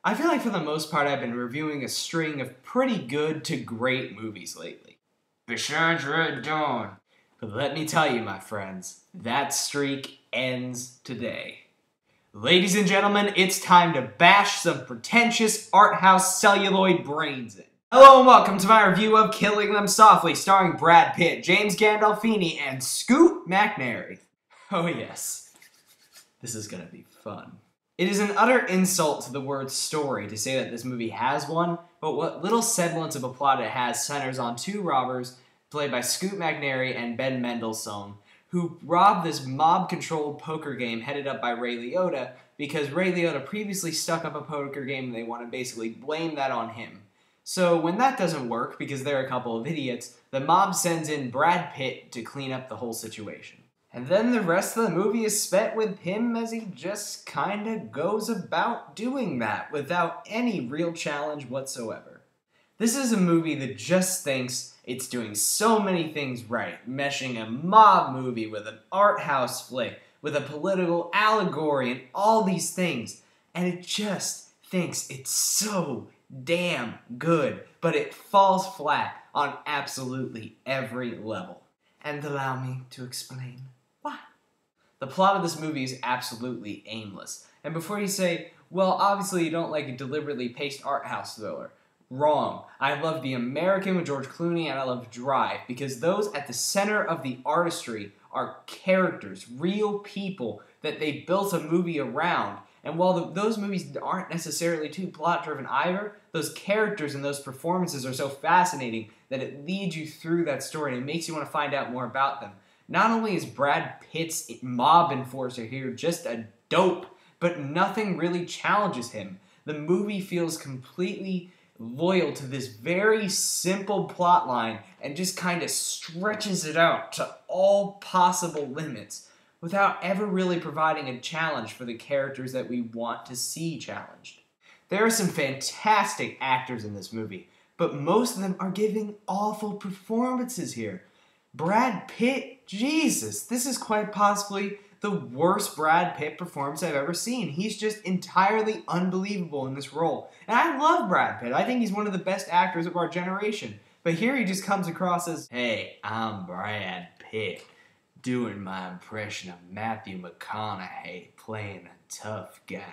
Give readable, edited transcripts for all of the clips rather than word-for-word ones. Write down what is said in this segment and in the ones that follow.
I feel like for the most part I've been reviewing a string of pretty good to great movies lately. Besides Red Dawn. But let me tell you, my friends, that streak ends today. Ladies and gentlemen, it's time to bash some pretentious art house celluloid brains in. Hello and welcome to my review of Killing Them Softly, starring Brad Pitt, James Gandolfini, and Scoot McNairy. Oh yes, this is gonna be fun. It is an utter insult to the word story to say that this movie has one, but what little semblance of a plot it has centers on two robbers, played by Scoot McNairy and Ben Mendelsohn, who robbed this mob-controlled poker game headed up by Ray Liotta because Ray Liotta previously stuck up a poker game and they want to basically blame that on him. So when that doesn't work, because they're a couple of idiots, the mob sends in Brad Pitt to clean up the whole situation. And then the rest of the movie is spent with him as he just kinda goes about doing that without any real challenge whatsoever. This is a movie that just thinks it's doing so many things right, meshing a mob movie with an art house flick, with a political allegory and all these things, and it just thinks it's so damn good, but it falls flat on absolutely every level. And allow me to explain why. The plot of this movie is absolutely aimless. And before you say, well, obviously you don't like a deliberately paced art house thriller. Wrong. I love The American with George Clooney and I love Drive because those at the center of the artistry are characters, real people that they built a movie around. And while those movies aren't necessarily too plot-driven either, those characters and those performances are so fascinating that it leads you through that story and it makes you want to find out more about them. Not only is Brad Pitt's mob enforcer here just a dope, but nothing really challenges him. The movie feels completely loyal to this very simple plot line and just kind of stretches it out to all possible limits without ever really providing a challenge for the characters that we want to see challenged. There are some fantastic actors in this movie, but most of them are giving awful performances here. Brad Pitt, Jesus, this is quite possibly the worst Brad Pitt performance I've ever seen. He's just entirely unbelievable in this role. And I love Brad Pitt. I think he's one of the best actors of our generation. But here he just comes across as, hey, I'm Brad Pitt, doing my impression of Matthew McConaughey playing a tough guy.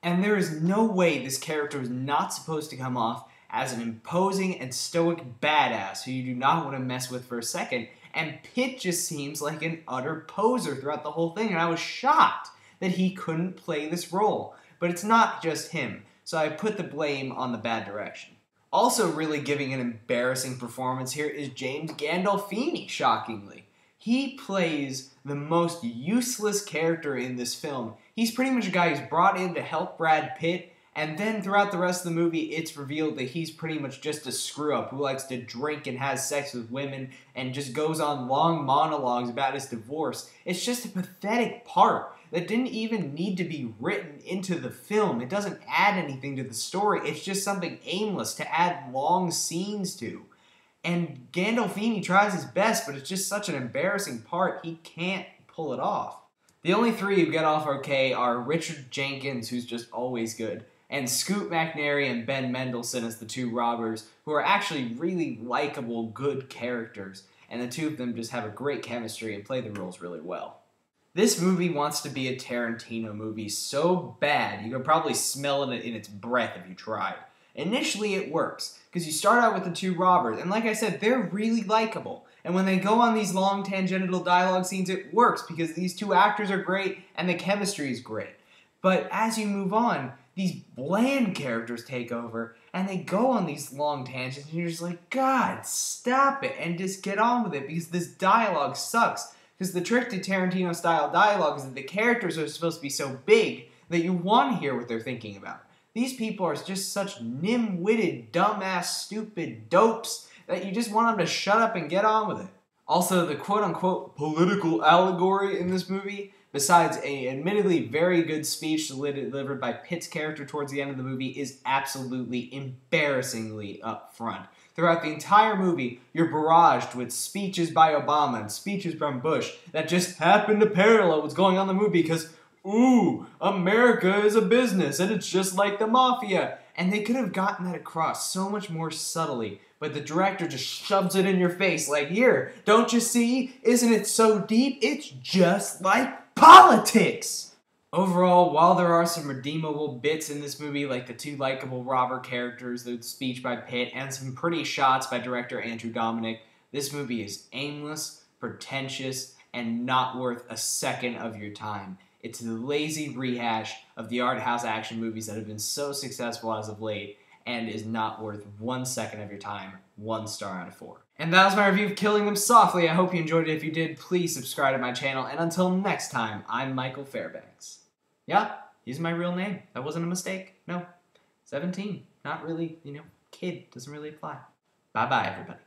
And there is no way this character is not supposed to come off as an imposing and stoic badass who you do not want to mess with for a second, and Pitt just seems like an utter poser throughout the whole thing, and I was shocked that he couldn't play this role. But it's not just him, so I put the blame on the bad direction. Also really giving an embarrassing performance here is James Gandolfini, shockingly. He plays the most useless character in this film. He's pretty much a guy who's brought in to help Brad Pitt, and then throughout the rest of the movie, it's revealed that he's pretty much just a screw-up who likes to drink and has sex with women and just goes on long monologues about his divorce. It's just a pathetic part that didn't even need to be written into the film. It doesn't add anything to the story. It's just something aimless to add long scenes to. And Gandolfini tries his best, but it's just such an embarrassing part, he can't pull it off. The only three who get off okay are Richard Jenkins, who's just always good, and Scoot McNairy and Ben Mendelsohn as the two robbers, who are actually really likable, good characters, and the two of them just have a great chemistry and play the roles really well. This movie wants to be a Tarantino movie so bad, you could probably smell it in its breath if you tried. Initially it works, because you start out with the two robbers, and like I said, they're really likable. And when they go on these long tangential dialogue scenes, it works, because these two actors are great, and the chemistry is great. But as you move on, these bland characters take over, and they go on these long tangents, and you're just like, God, stop it, and just get on with it, because this dialogue sucks. Because the trick to Tarantino-style dialogue is that the characters are supposed to be so big that you want to hear what they're thinking about. These people are just such nim-witted, dumbass, stupid dopes that you just want them to shut up and get on with it. Also, the quote-unquote political allegory in this movie, besides a admittedly very good speech delivered by Pitt's character towards the end of the movie, is absolutely embarrassingly upfront. Throughout the entire movie, you're barraged with speeches by Obama and speeches from Bush that just happen to parallel what's going on in the movie because ooh, America is a business and it's just like the mafia. And they could have gotten that across so much more subtly, but the director just shoves it in your face like, here, don't you see? Isn't it so deep? It's just like politics. Overall, while there are some redeemable bits in this movie, like the two likable robber characters, the speech by Pitt, and some pretty shots by director Andrew Dominik, this movie is aimless, pretentious, and not worth a second of your time. It's the lazy rehash of the art house action movies that have been so successful as of late, and is not worth 1 second of your time. 1 star out of 4. And that was my review of Killing Them Softly. I hope you enjoyed it. If you did, please subscribe to my channel. And until next time, I'm Michael Fairbanks. Yeah, he's my real name. That wasn't a mistake. No. 17. Not really, kid. Doesn't really apply. Bye-bye, everybody.